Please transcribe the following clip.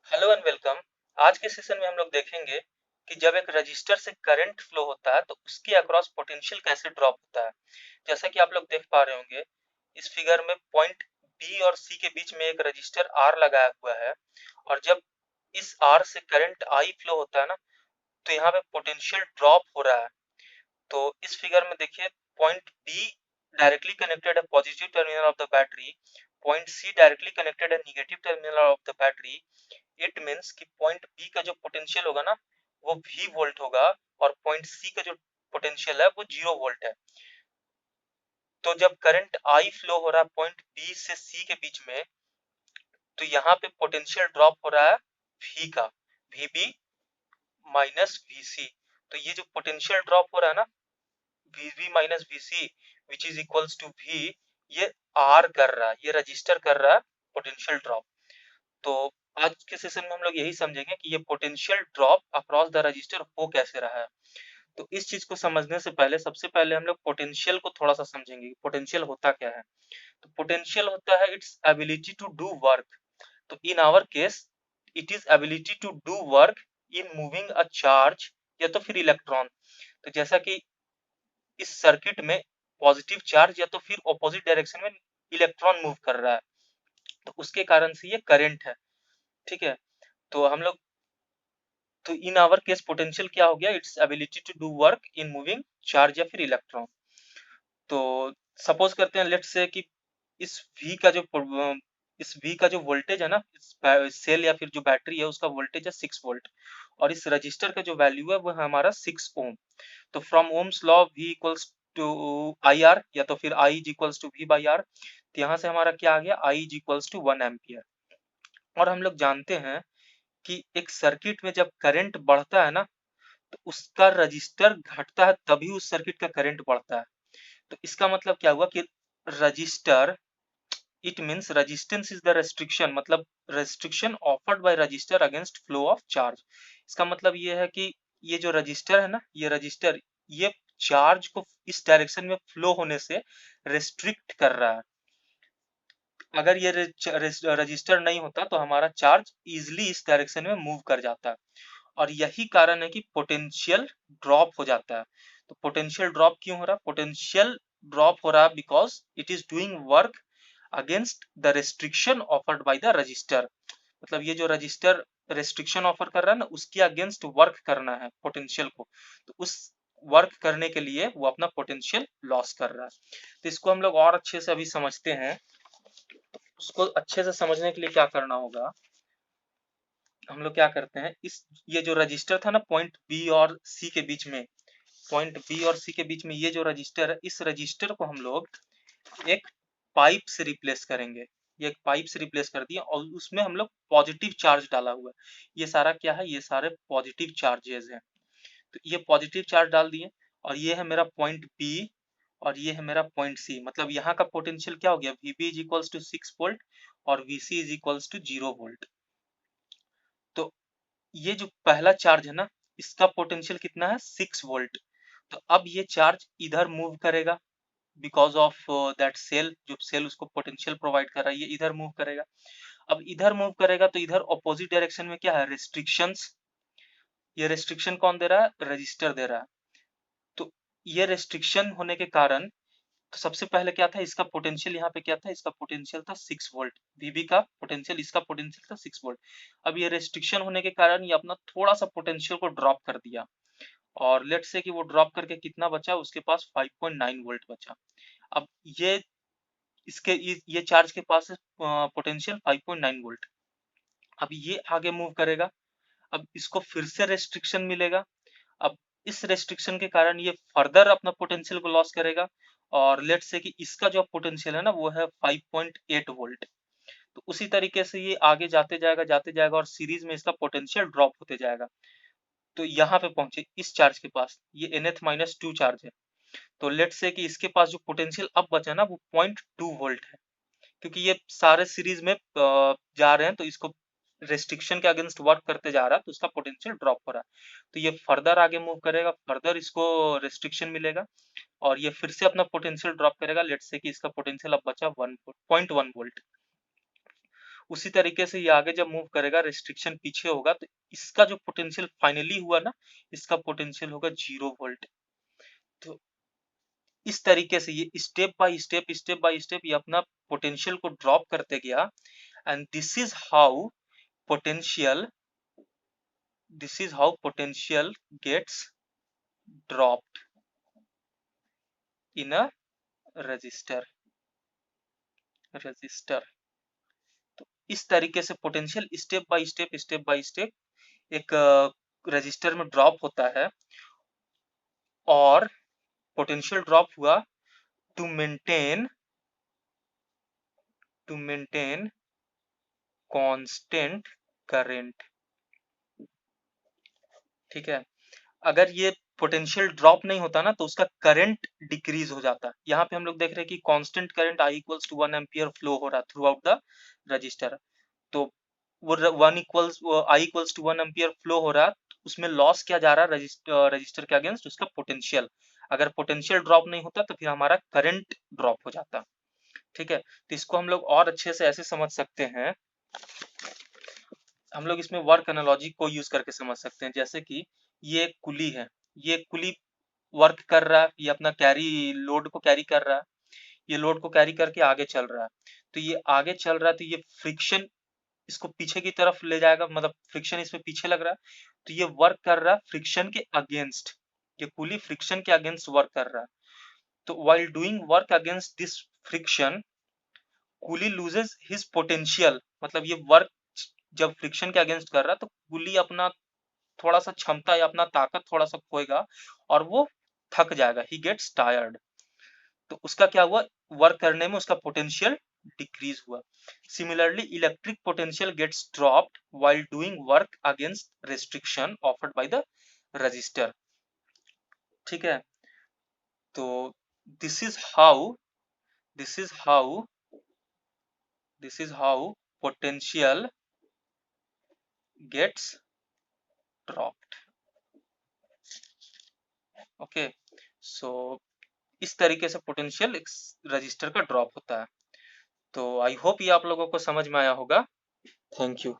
Hello and welcome. आज के session में हम लोग देखेंगे कि जब एक रजिस्टर से करंट फ्लो होता है तो उसके अक्रॉस पोटेंशियल कैसे ड्रॉप होता है। जैसा कि आप लोग देख पा रहे होंगे इस फिगर में पॉइंट बी और सी के बीच में एक रजिस्टर आर लगाया हुआ है और जब इस आर से करंट आई फ्लो होता है ना तो यहाँ पे पोटेंशियल ड्रॉप हो रहा है। तो इस फिगर में देखिए पॉइंट बी डायरेक्टली कनेक्टेड है positive terminal of the battery, point C directly connected है negative terminal of the battery. It means कि पॉइंट बी का जो पोटेंशियल होगा ना वो V वोल्ट होगा और पॉइंट सी का जो पोटेंशियल है वो 0 वोल्ट है। तो जब करंट I फ्लो हो रहा है पॉइंट बी से सी के बीच में तो यहाँ पे पोटेंशियल ड्रॉप हो रहा है V का, VB माइनस VC। तो ये जो पोटेंशियल ड्रॉप हो रहा है ना VB minus VC which is equals to V, ये R कर रहा है, ये रजिस्टर कर रहा है पोटेंशियल ड्रॉप। तो आज के सेशन में हम लोग यही समझेंगे कि ये potential drop across the register हो कैसे रहा है। तो इस चीज को समझने से पहले सबसे पहले हम लोग पोटेंशियल को थोड़ा सा समझेंगे। पोटेंशियल होता क्या है? तो पोटेंशियल होता है it's ability to do work. तो in our case it is ability to do work in moving a charge या तो फिर इलेक्ट्रॉन। तो जैसा कि इस सर्किट में पॉजिटिव चार्ज या तो फिर ऑपोजिट डायरेक्शन में इलेक्ट्रॉन मूव कर रहा है तो उसके कारण से ये करंट है। ठीक है, तो हम लोग तो इन आवर केस पोटेंशियल क्या हो गया? It's ability to do work in moving charge या फिर इलेक्ट्रॉन। तो सपोज करते हैं लेट्स से कि इस V का जो इस V का जो वोल्टेज है ना इस सेल या फिर जो बैटरी है उसका वोल्टेज है 6 वोल्ट और इस रजिस्टर का जो वैल्यू है वो है हमारा 6 ओम। तो from Ohm's law V equals to I R या तो फिर I is equals to V by R. तो यहाँ से हमारा क्या आ गया? I is equals to 1 ampere. और हम लोग जानते हैं कि एक सर्किट में जब करंट बढ़ता है ना तो उसका रजिस्टर घटता है तभी उस सर्किट का करंट बढ़ता है। तो इसका मतलब क्या हुआ कि resistor, it means resistance is the restriction, मतलब restriction offered by resistor against flow of charge. इसका मतलब ये है कि ये जो रजिस्टर है ना ये रजिस्टर ये चार्ज को इस डायरेक्शन में फ्लो होने से रेस्ट्रिक्ट कर रहा है। अगर ये रजिस्टर नहीं होता तो हमारा चार्ज इजिली इस डायरेक्शन में मूव कर जाता है और यही कारण है कि पोटेंशियल ड्रॉप हो जाता है। तो पोटेंशियल ड्रॉप क्यों हो रहा है? पोटेंशियल ड्रॉप हो रहा है because it is doing work against the restriction offered by the register. मतलब ये जो रजिस्टर रेस्ट्रिक्शन ऑफर कर रहा है ना उसके अगेंस्ट वर्क करना है पोटेंशियल को, तो उस वर्क करने के लिए वो अपना पोटेंशियल लॉस कर रहा है। तो इसको हम लोग और अच्छे से अभी समझते हैं। उसको अच्छे से समझने के लिए क्या करना होगा, हम लोग क्या करते हैं इस ये जो रजिस्टर था ना पॉइंट बी और सी के बीच में, पॉइंट बी और सी के बीच में ये जो रजिस्टर है इस रजिस्टर को हम लोग एक पाइप से रिप्लेस करेंगे। ये एक पाइप से रिप्लेस कर दिया और उसमें हम लोग पॉजिटिव चार्ज डाला हुआ है। ये सारा क्या है? ये सारे पॉजिटिव चार्जेस हैं। तो ये पॉजिटिव चार्ज डाल दिए और ये है मेरा पॉइंट बी और ये है मेरा पॉइंट सी। मतलब यहाँ का पोटेंशियल क्या हो गया? VB is equals to 6 volt और VC is equals to 0 volt. तो ये जो पहला चार्ज है ना इसका पोटेंशियल कितना है? 6 वोल्ट। तो अब ये चार्ज इधर मूव करेगा बिकॉज ऑफ दैट सेल, जो सेल उसको पोटेंशियल प्रोवाइड कर रहा है ये इधर मूव करेगा। अब इधर मूव करेगा तो इधर ऑपोजिट डायरेक्शन में क्या है? रेस्ट्रिक्शंस। ये रेस्ट्रिक्शन कौन दे रहा है? रजिस्टर दे रहा है। तो ये रेस्ट्रिक्शन होने के कारण तो सबसे पहले क्या था? इसका पोटेंशियल यहाँ पे क्या था? इसका पोटेंशियल था 6 वोल्ट। VB का पोटेंशियल, इसका पोटेंशियल था 6 वोल्ट। अब ये रेस्ट्रिक्शन होने के कारण ये अपना थोड़ा सा पोटेंशियल को ड्रॉप कर दिया और लेट्स से कि वो ड्रॉप करके कितना बचा? उसके पास 5.9 वोल्ट बचा। अब ये इसके ये चार्ज के पास है पोटेंशियल 5.9 वोल्ट। अब ये आगे मूव करेगा, अब इसको फिर से रेस्ट्रिक्शन मिलेगा। अब इस रेस्ट्रिक्शन के कारण ये फर्दर अपना पोटेंशियल को लॉस करेगा और लेट्स से कि इसका जो पोटेंशियल है ना वो है 5.8 वोल्ट। तो उसी तरीके से ये आगे जाते जाएगा और सीरीज में इसका पोटेंशियल ड्रॉप होते जाएगा। तो यहाँ पे पहुंचे इस चार्ज के पास, ये NH-2 चार्ज है। तो लेट्स से कि इसके पास जो पोटेंशियल अब बचा ना वो 0.2 वोल्ट है। क्योंकि ये सारे सीरीज में जा रहे हैं तो इसको रेस्ट्रिक्शन के अगेंस्ट वर्क करते जा रहा है तो उसका पोटेंशियल ड्रॉप हो रहा है। तो ये फर्दर आगे मूव करेगा, फर्दर इसको रेस्ट्रिक्शन मिलेगा और ये फिर से अपना पोटेंशियल ड्रॉप करेगा। लेट्स से कि इसका पोटेंशियल अब बचा 1.1 वोल्ट। उसी तरीके से ये आगे जब मूव करेगा, रिस्ट्रिक्शन पीछे होगा, तो इसका जो पोटेंशियल फाइनली हुआ ना, इसका पोटेंशियल होगा 0 वोल्ट। तो इस तरीके से ये स्टेप बाय स्टेप ये अपना पोटेंशियल को ड्रॉप करते गया, and potential this is how potential gets dropped in a resistor। तो इस तरीके से पोटेंशियल स्टेप बाय स्टेप एक रजिस्टर में ड्रॉप होता है, और पोटेंशियल ड्रॉप हुआ टू मेंटेन कांस्टेंट करंट। ठीक है, अगर ये पोटेंशियल ड्रॉप नहीं होता ना, तो उसका करंट डिक्रीज हो जाता। यहाँ पे हम लोग देख रहे हैं कि constant current I equals to 1 ampere flow हो रहा थ्रू आउट द रजिस्टर। तो वो I equals to 1 ampere flow हो रहा, तो उसमें लॉस क्या जा रहा है रजिस्टर के अगेंस्ट, उसका पोटेंशियल। अगर पोटेंशियल ड्रॉप नहीं होता तो फिर हमारा करंट ड्रॉप हो जाता। ठीक है, तो इसको हम लोग और अच्छे से ऐसे समझ सकते हैं, हम लोग इसमें वर्क एनालॉजी को यूज करके समझ सकते हैं। जैसे कि ये एक कुली है, ये कुली वर्क कर रहा है, ये अपना लोड को कैरी कर रहा है, ये लोड को कैरी करके आगे चल रहा है। तो ये आगे चल रहा है, तो ये फ्रिक्शन इसको पीछे की तरफ ले जाएगा, मतलब फ्रिक्शन इसमें पीछे लग रहा है, तो ये वर्क कर रहा है फ्रिक्शन के अगेंस्ट। ये पुली फ्रिक्शन के अगेंस्ट वर्क कर रहा है। तो while doing work against this friction, coolie loses his potential. मतलब ये वर्क जब फ्रिक्शन के अगेंस्ट कर रहा है, तो कुली अपना थोड़ा सा क्षमता या अपना ताकत थोड़ा सा खोएगा, और वो थक जाएगा, ही गेट्स टायर्ड। तो उसका क्या हुआ, वर्क करने में उसका पोटेंशियल डिक्रीज हुआ। Similarly electric potential gets dropped while doing work against restriction offered by the resistor. ठीक है, तो this is how potential gets dropped. Okay, so इस तरीके से पोटेंशियल रजिस्टर का ड्रॉप होता है। तो आई होप ये आप लोगों को समझ में आया होगा। Thank you.